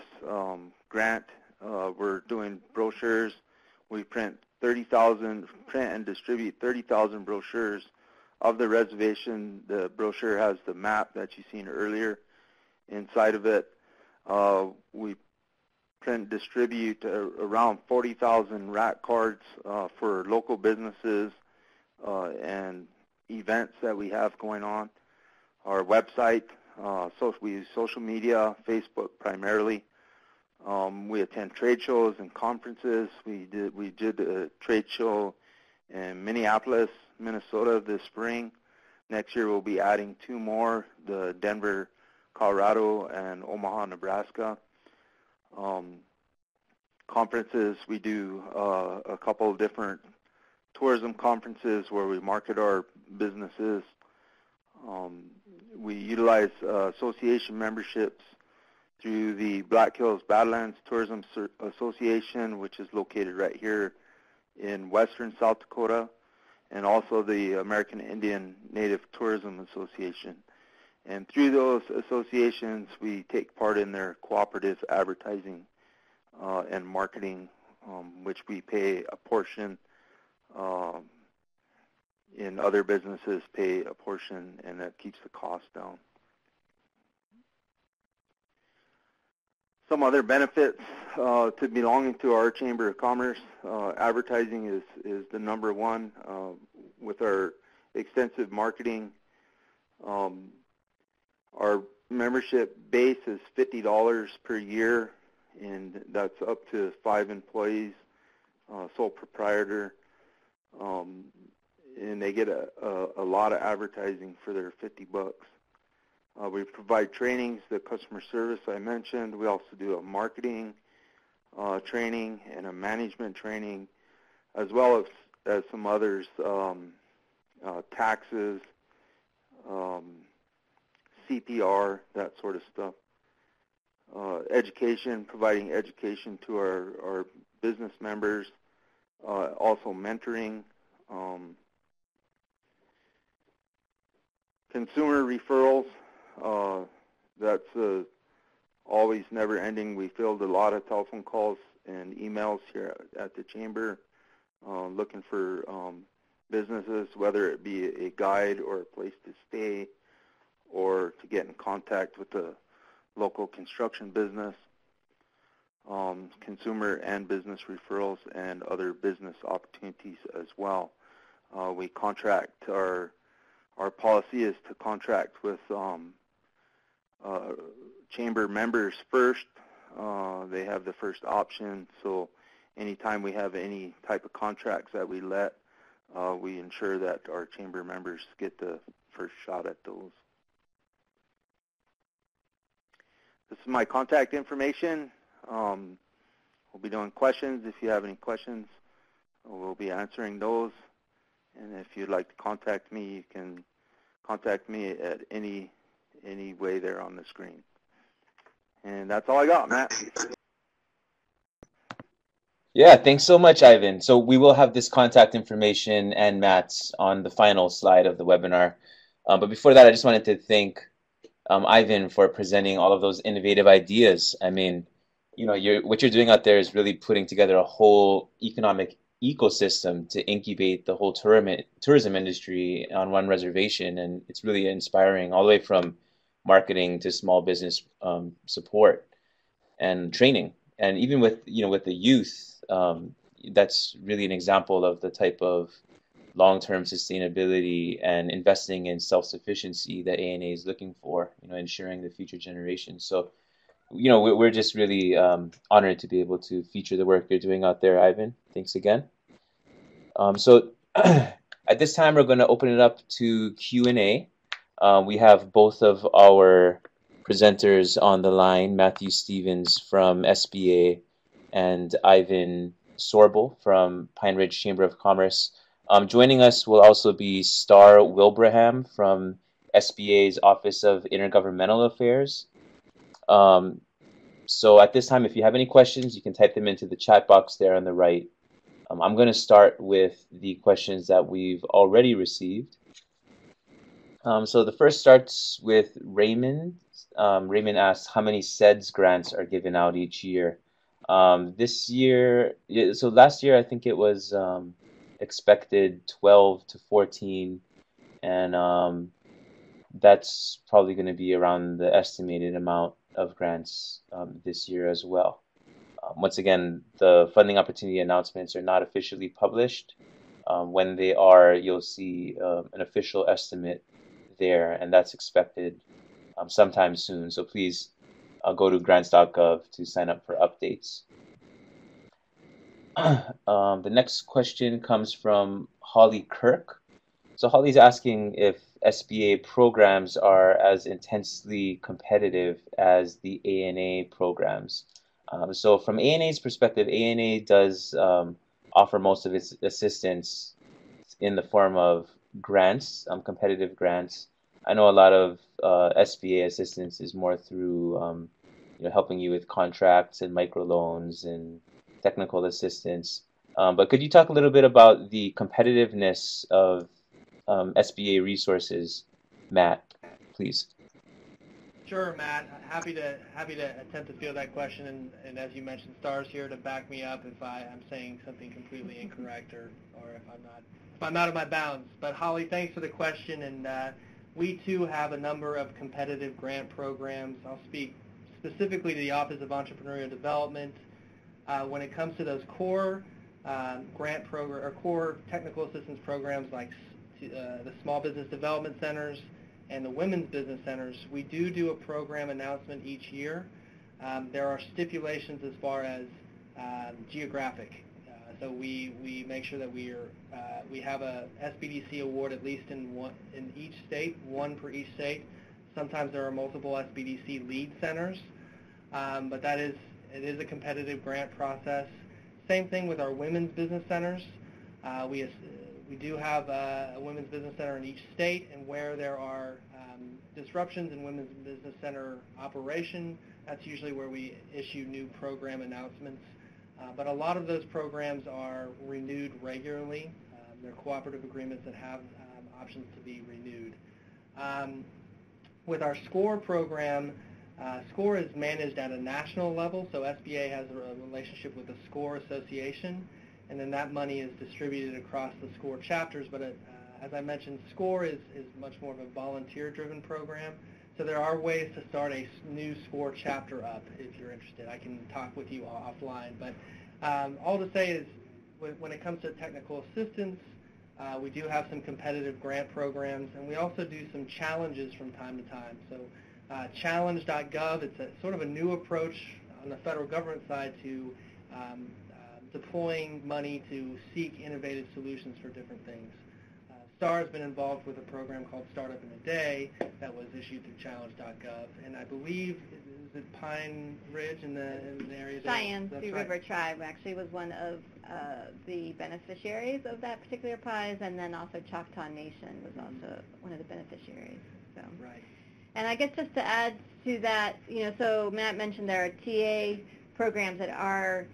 grant. We're doing brochures. We print and distribute 30,000 brochures of the reservation. The brochure has the map that you've seen earlier inside of it. We print and distribute around 40,000 rack cards for local businesses and events that we have going on. Our website, we use social media, Facebook primarily. We attend trade shows and conferences. We did a trade show in Minneapolis, Minnesota this spring. Next year we'll be adding 2 more, the Denver, Colorado, and Omaha, Nebraska. Conferences, we do a couple of different tourism conferences where we market our businesses. We utilize association memberships through the Black Hills Badlands Tourism Association, which is located right here in western South Dakota, and also the American Indian Native Tourism Association. And through those associations, we take part in their cooperative advertising and marketing which we pay a portion. In other businesses, pay a portion, and that keeps the cost down. Some other benefits to belonging to our Chamber of Commerce. Advertising is the number one with our extensive marketing. Our membership base is $50 per year, and that's up to 5 employees, sole proprietor, and they get a lot of advertising for their $50. We provide trainings, the customer service I mentioned. We also do a marketing training and a management training, as well as some others, taxes, CPR, that sort of stuff. Education, providing education to our business members, also mentoring. Consumer referrals, that's always never ending. We field a lot of telephone calls and emails here at the Chamber looking for businesses, whether it be a guide or a place to stay or to get in contact with the local construction business, consumer and business referrals, and other business opportunities as well. We contract, our policy is to contract with Chamber members first. They have the first option, so anytime we have any type of contracts that we let, we ensure that our Chamber members get the first shot at those. This is my contact information. We'll be doing questions. If you have any questions, we'll be answering those. And if you'd like to contact me, you can contact me at any way there on the screen. And that's all I got, Matt. Yeah, thanks so much, Ivan. So we will have this contact information and Matt's on the final slide of the webinar. But before that, I just wanted to thank Ivan for presenting all of those innovative ideas. I mean, you know, what you're doing out there is really putting together a whole economic ecosystem to incubate the whole tourism industry on one reservation, and it's really inspiring, all the way from marketing to small business support and training, and even with the youth, that's really an example of the type of long-term sustainability and investing in self-sufficiency that ANA is looking for, ensuring the future generations. So, we're just really honored to be able to feature the work you're doing out there, Ivan. Thanks again. So at this time, we're going to open it up to Q&A. We have both of our presenters on the line, Matthew Stevens from SBA and Ivan Sorbel from Pine Ridge Chamber of Commerce. Joining us will also be Star Wilbraham from SBA's Office of Intergovernmental Affairs. So at this time, if you have any questions, you can type them into the chat box there on the right. I'm going to start with the questions that we've already received. So the first starts with Raymond. Raymond asks, how many SEDS grants are given out each year? This year, so last year, I think it was expected 12 to 14, and that's probably going to be around the estimated amount of grants this year as well. Once again, the funding opportunity announcements are not officially published. When they are, you'll see an official estimate there, and that's expected sometime soon. So please go to grants.gov to sign up for updates. The next question comes from Holly Kirk. So Holly's asking if SBA programs are as intensely competitive as the ANA programs. So from ANA's perspective, ANA does offer most of its assistance in the form of grants, competitive grants. I know a lot of SBA assistance is more through helping you with contracts and microloans and technical assistance. But could you talk a little bit about the competitiveness of SBA resources, Matt, please? Sure, Matt. Happy to attempt to field that question, and as you mentioned, Star's here to back me up if I'm saying something completely incorrect or if I'm out of my bounds. But Holly, thanks for the question, and we too have a number of competitive grant programs. I'll speak specifically to the Office of Entrepreneurial Development. When it comes to those core grant program or core technical assistance programs like the Small Business Development Centers and the Women's Business Centers, we do a program announcement each year. There are stipulations as far as geographic. So we make sure that we have a SBDC award at least in each state, one per each state. Sometimes there are multiple SBDC lead centers, but it is a competitive grant process. Same thing with our Women's Business Centers. We do have a Women's Business Center in each state, and where there are disruptions in Women's Business Center operation, that's usually where we issue new program announcements. But a lot of those programs are renewed regularly. They're cooperative agreements that have options to be renewed. With our SCORE program, SCORE is managed at a national level, so SBA has a relationship with the SCORE Association, and then that money is distributed across the SCORE chapters. But as I mentioned, SCORE is much more of a volunteer-driven program, so there are ways to start a new SCORE chapter up if you're interested. I can talk with you offline, but all to say is when it comes to technical assistance, we do have some competitive grant programs, and we also do some challenges from time to time. So challenge.gov, it's a sort of a new approach on the federal government side to deploying money to seek innovative solutions for different things. STAR has been involved with a program called Startup in a Day that was issued through challenge.gov, and I believe, is it Pine Ridge in the area? Cheyenne Sioux River Tribe actually was one of the beneficiaries of that particular prize, and then also Choctaw Nation was also one of the beneficiaries. So. Right. And I guess just to add to that, so Matt mentioned there are TA programs that are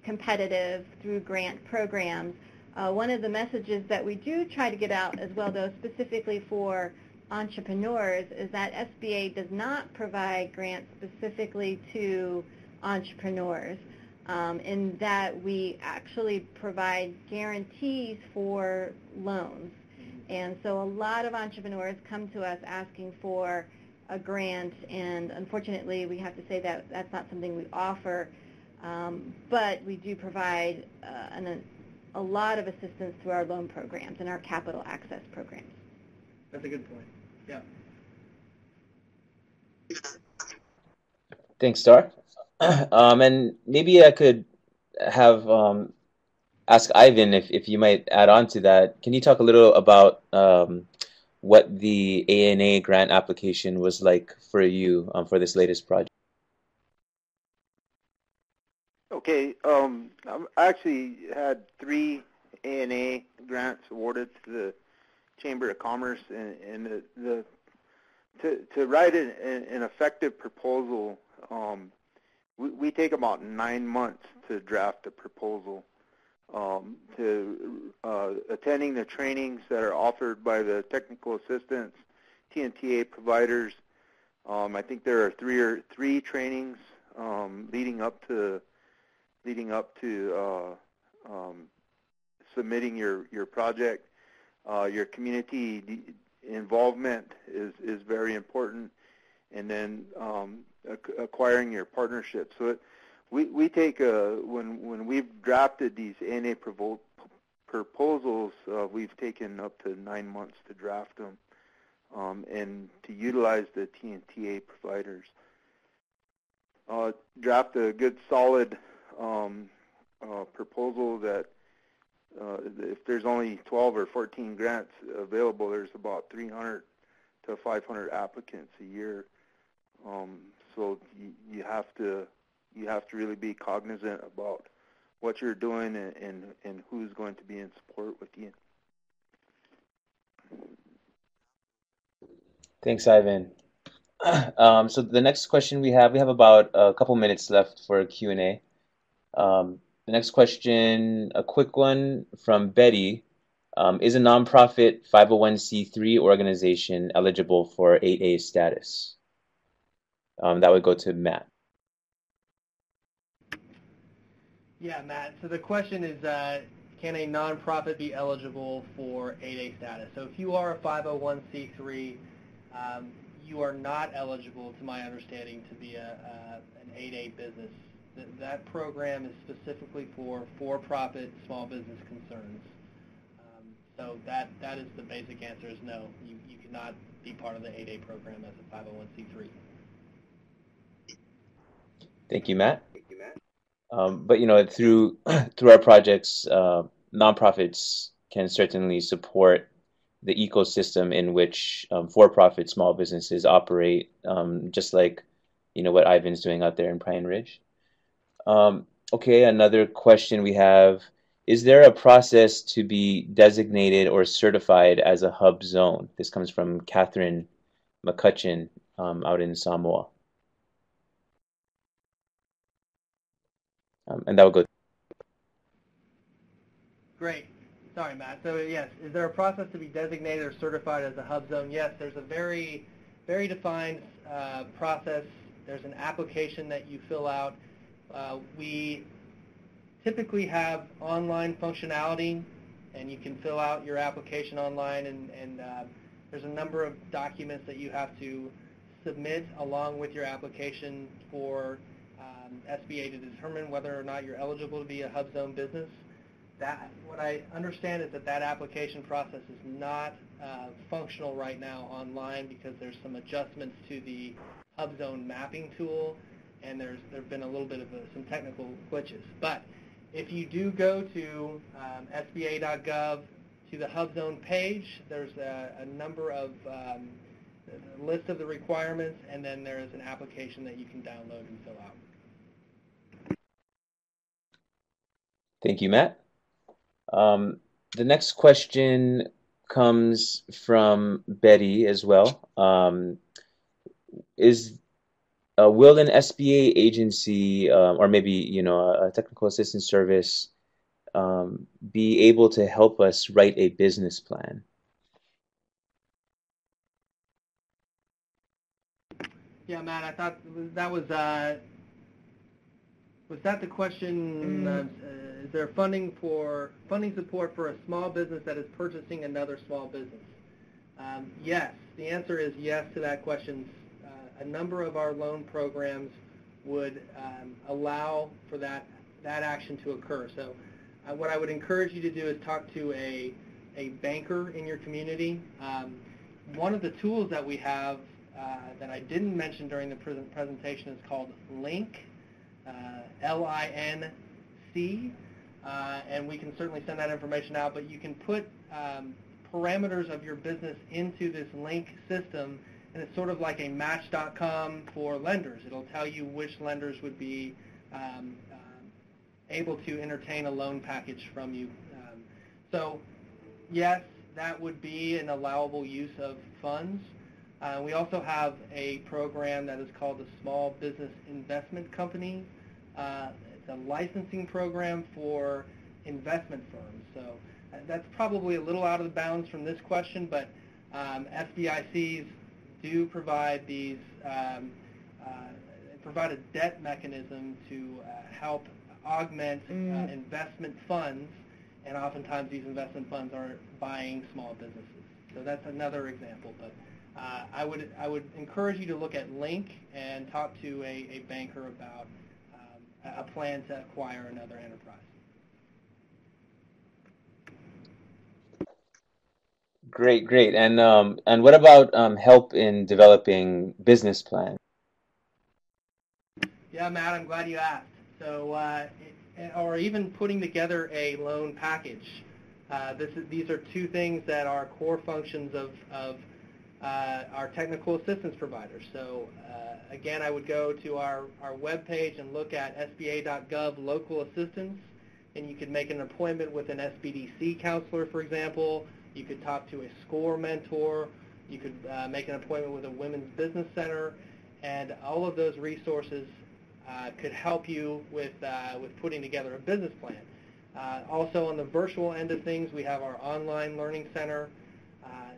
competitive through grant programs. One of the messages that we do try to get out as well, though, specifically for entrepreneurs, is that SBA does not provide grants specifically to entrepreneurs, in that we actually provide guarantees for loans. And so a lot of entrepreneurs come to us asking for a grant, and unfortunately we have to say that that's not something we offer, but we do provide a lot of assistance through our loan programs and our capital access programs. That's a good point. Yeah. Thanks, Star. And maybe I could have ask Ivan if you might add on to that. Can you talk a little about what the ANA grant application was like for you for this latest project? Okay, I actually had 3 ANA grants awarded to the Chamber of Commerce, and to write an effective proposal, we take about 9 months to draft a proposal. To attending the trainings that are offered by the technical assistants, TNTA providers. I think there are three trainings leading up to submitting your project. Your community involvement is very important, and then acquiring your partnership. So we take when we've drafted these ANA proposals, we've taken up to 9 months to draft them, and to utilize the TNTA providers. Draft a good solid proposal that if there's only 12 or 14 grants available, there's about 300 to 500 applicants a year. So you have to really be cognizant about what you're doing and who's going to be in support with you. Thanks, Ivan. So the next question we have about a couple minutes left for Q&A. The next question, a quick one from Betty. Is a nonprofit 501c3 organization eligible for 8A status? That would go to Matt. Yeah, Matt. So the question is, can a nonprofit be eligible for 8A status? So if you are a 501c3, you are not eligible, to my understanding, to be an 8A business. That program is specifically for-profit small business concerns. So that is the basic answer is no. You cannot be part of the 8A program as a 501c3. Thank you, Matt. But through our projects, nonprofits can certainly support the ecosystem in which for-profit small businesses operate, just like what Ivan's doing out there in Pine Ridge. Okay, another question we have: is there a process to be designated or certified as a hub zone? This comes from Catherine McCutcheon out in Samoa. And that will go. Great. Sorry, Matt. So yes, is there a process to be designated or certified as a hub zone? Yes, there's a very, very defined process. There's an application that you fill out. We typically have online functionality, and you can fill out your application online, and there's a number of documents that you have to submit along with your application for SBA to determine whether or not you're eligible to be a hub zone business. What I understand is that application process is not functional right now online because there's some adjustments to the HUBZone mapping tool, and there have been a little bit of some technical glitches. But if you do go to SBA.gov to the HUBZone page, there's a number of a list of the requirements, and then there is an application that you can download and fill out. Thank you, Matt. The next question comes from Betty as well. Will an SBA agency or maybe a technical assistance service be able to help us write a business plan? Yeah, Matt, I thought that was that the question? Is there funding support for a small business that is purchasing another small business? Yes, the answer is yes to that question. A number of our loan programs would allow for that action to occur. So what I would encourage you to do is talk to a banker in your community. One of the tools that we have that I didn't mention during the presentation is called LINC, L-I-N-C, and we can certainly send that information out, but you can put parameters of your business into this LINC system, and it's sort of like a Match.com for lenders. It'll tell you which lenders would be able to entertain a loan package from you. So yes, that would be an allowable use of funds. We also have a program that is called the Small Business Investment Company. It's a licensing program for investment firms. So that's probably a little out of the bounds from this question, but SBICs do provide these, provide a debt mechanism to help augment investment funds, and oftentimes these investment funds are buying small businesses. So that's another example, but I would encourage you to look at LINC and talk to a banker about a plan to acquire another enterprise. Great. And what about help in developing business plans? Yeah, Matt, I'm glad you asked. So, or even putting together a loan package. These are two things that are core functions of our technical assistance providers. So again, I would go to our webpage and look at SBA.gov local assistance, and you could make an appointment with an SBDC counselor, for example. You could talk to a SCORE mentor. You could make an appointment with a women's business center, and all of those resources could help you with putting together a business plan. Also on the virtual end of things, we have our online learning center.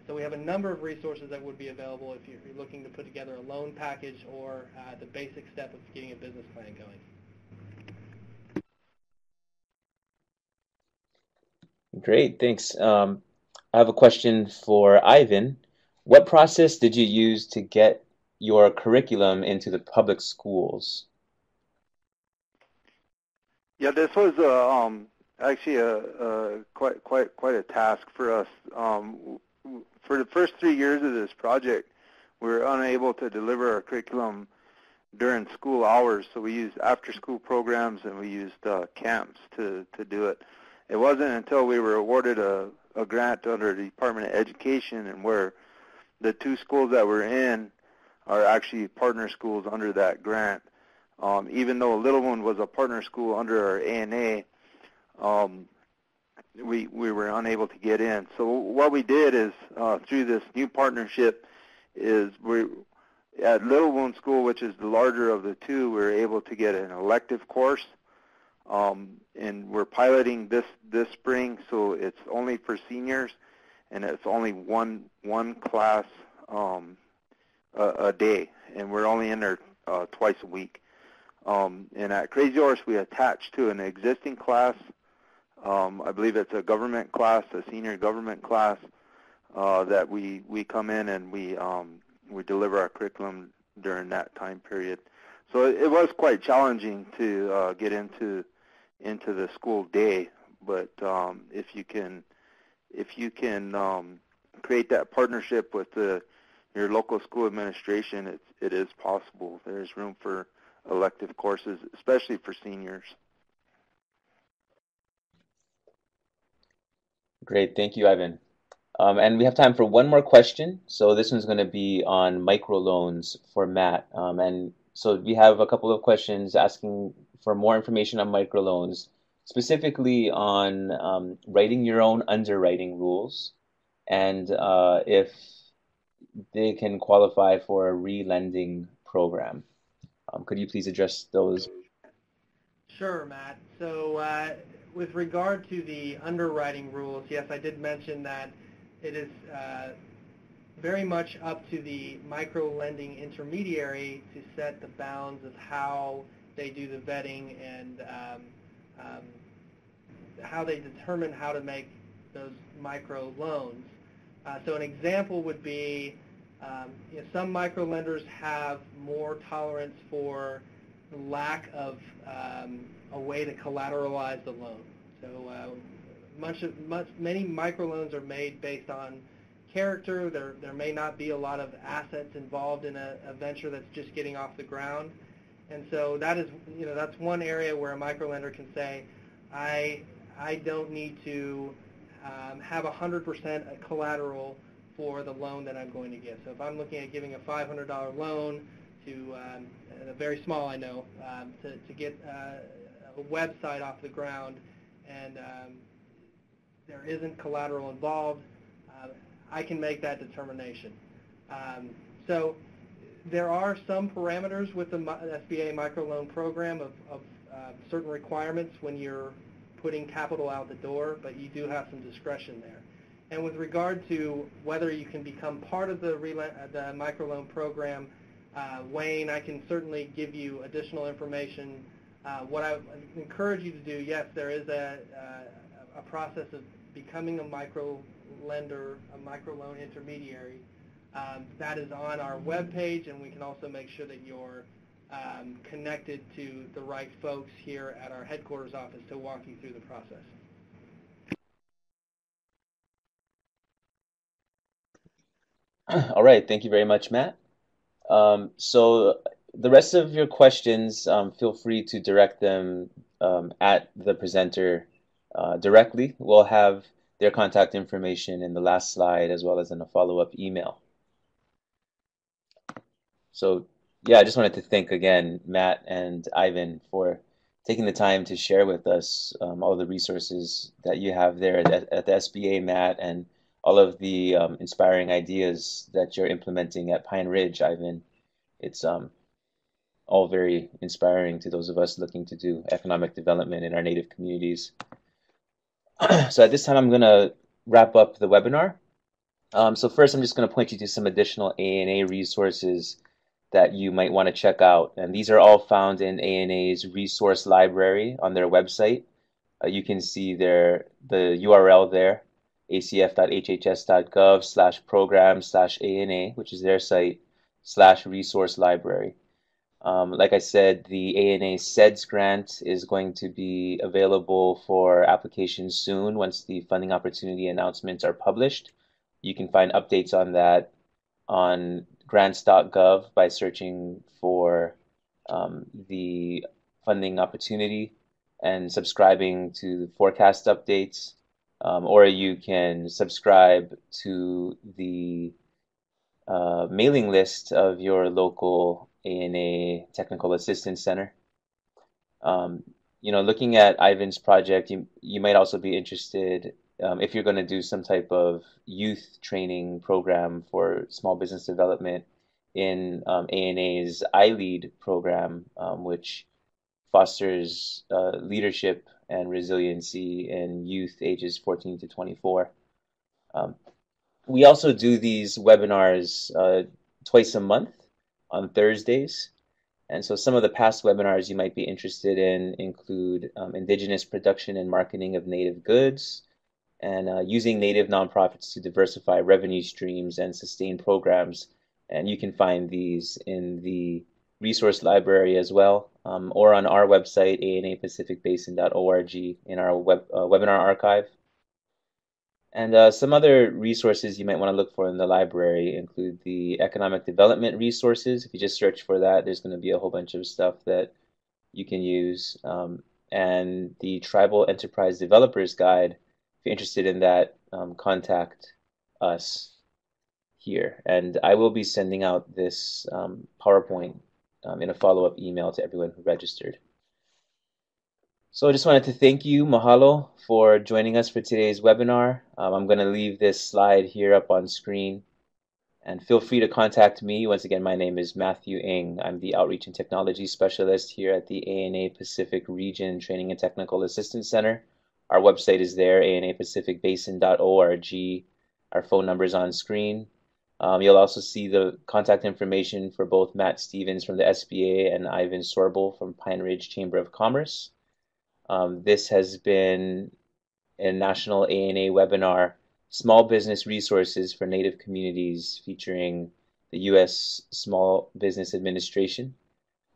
So we have a number of resources that would be available if you're looking to put together a loan package or the basic step of getting a business plan going. Great, thanks. I have a question for Ivan. What process did you use to get your curriculum into the public schools? Yeah, this was actually quite a task for us. For the first 3 years of this project, we were unable to deliver our curriculum during school hours, so we used after-school programs and we used camps to do it. It wasn't until we were awarded a grant under the Department of Education, and where the 2 schools that we're in are actually partner schools under that grant. Even though Little One was a partner school under our ANA, we were unable to get in. So what we did is, through this new partnership, is we at Little Wound School, which is the larger of the 2, we were able to get an elective course, and we're piloting this spring, so it's only for seniors, and it's only one class a day, and we're only in there twice a week. And at Crazy Horse, we attach to an existing class. I believe it's a government class, a senior government class, that we come in and we deliver our curriculum during that time period. So it was quite challenging to get into the school day, but if you can create that partnership with your local school administration, it is possible. There's room for elective courses, especially for seniors. Great, thank you, Ivan. And we have time for one more question. So this one's going to be on microloans for Matt. And so we have a couple of questions asking for more information on microloans, specifically on writing your own underwriting rules, and if they can qualify for a re-lending program. Could you please address those? Sure, Matt. So with regard to the underwriting rules, yes, I did mention that it is very much up to the micro-lending intermediary to set the bounds of how they do the vetting and how they determine how to make those micro loans. So an example would be some micro-lenders have more tolerance for the lack of a way to collateralize the loan. So many microloans are made based on character. There may not be a lot of assets involved in a venture that's just getting off the ground, and so that is that's one area where a microlender can say, I don't need to have 100% collateral for the loan that I'm going to give. So if I'm looking at giving a $500 loan to a very small, I know, to get a website off the ground, and there isn't collateral involved, I can make that determination. So there are some parameters with the SBA Microloan Program of certain requirements when you're putting capital out the door, but you do have some discretion there. And with regard to whether you can become part of the Microloan Program, Wayne, I can certainly give you additional information. What I encourage you to do, yes, there is a process of becoming a micro lender, a microloan intermediary. That is on our webpage, and we can also make sure that you're connected to the right folks here at our headquarters office to walk you through the process. All right, thank you very much, Matt. So the rest of your questions, feel free to direct them at the presenter directly. We'll have their contact information in the last slide as well as in a follow-up email. So yeah, I just wanted to thank again Matt and Ivan for taking the time to share with us all the resources that you have there at the SBA, Matt, and all of the inspiring ideas that you're implementing at Pine Ridge, Ivan. It's all very inspiring to those of us looking to do economic development in our native communities. So at this time, I'm going to wrap up the webinar. So first, I'm just going to point you to some additional ANA resources that you might want to check out. And these are all found in ANA's resource library on their website. You can see the URL there, acf.hhs.gov/program/ANA, which is their site, /resource library. Like I said, the ANA SEDS grant is going to be available for application soon once the funding opportunity announcements are published. You can find updates on that on grants.gov by searching for the funding opportunity and subscribing to the forecast updates. Or you can subscribe to the mailing list of your local ANA Technical Assistance Center. Looking at Ivan's project, you might also be interested if you're going to do some type of youth training program for small business development in ANA's iLead program, which fosters leadership and resiliency in youth ages 14 to 24. We also do these webinars twice a month on Thursdays. And so some of the past webinars you might be interested in include indigenous production and marketing of native goods, and using native nonprofits to diversify revenue streams and sustain programs. And you can find these in the resource library as well, or on our website, anapacificbasin.org, in our webinar archive. And some other resources you might want to look for in the library include the economic development resources. If you just search for that, there's going to be a whole bunch of stuff that you can use. And the Tribal Enterprise Developers Guide. If you're interested in that, contact us here. And I will be sending out this PowerPoint in a follow-up email to everyone who registered. So I just wanted to thank you, mahalo, for joining us for today's webinar. I'm going to leave this slide here up on screen. And feel free to contact me. Once again, my name is Matthew Ng. I'm the Outreach and Technology Specialist here at the ANA Pacific Region Training and Technical Assistance Center. Our website is there, anapacificbasin.org. Our phone number is on screen. You'll also see the contact information for both Matt Stevens from the SBA and Ivan Sorbel from Pine Ridge Chamber of Commerce. This has been a national ANA webinar, Small Business Resources for Native Communities, featuring the U.S. Small Business Administration.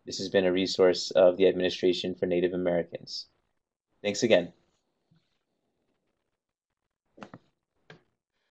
This has been a resource of the Administration for Native Americans. Thanks again.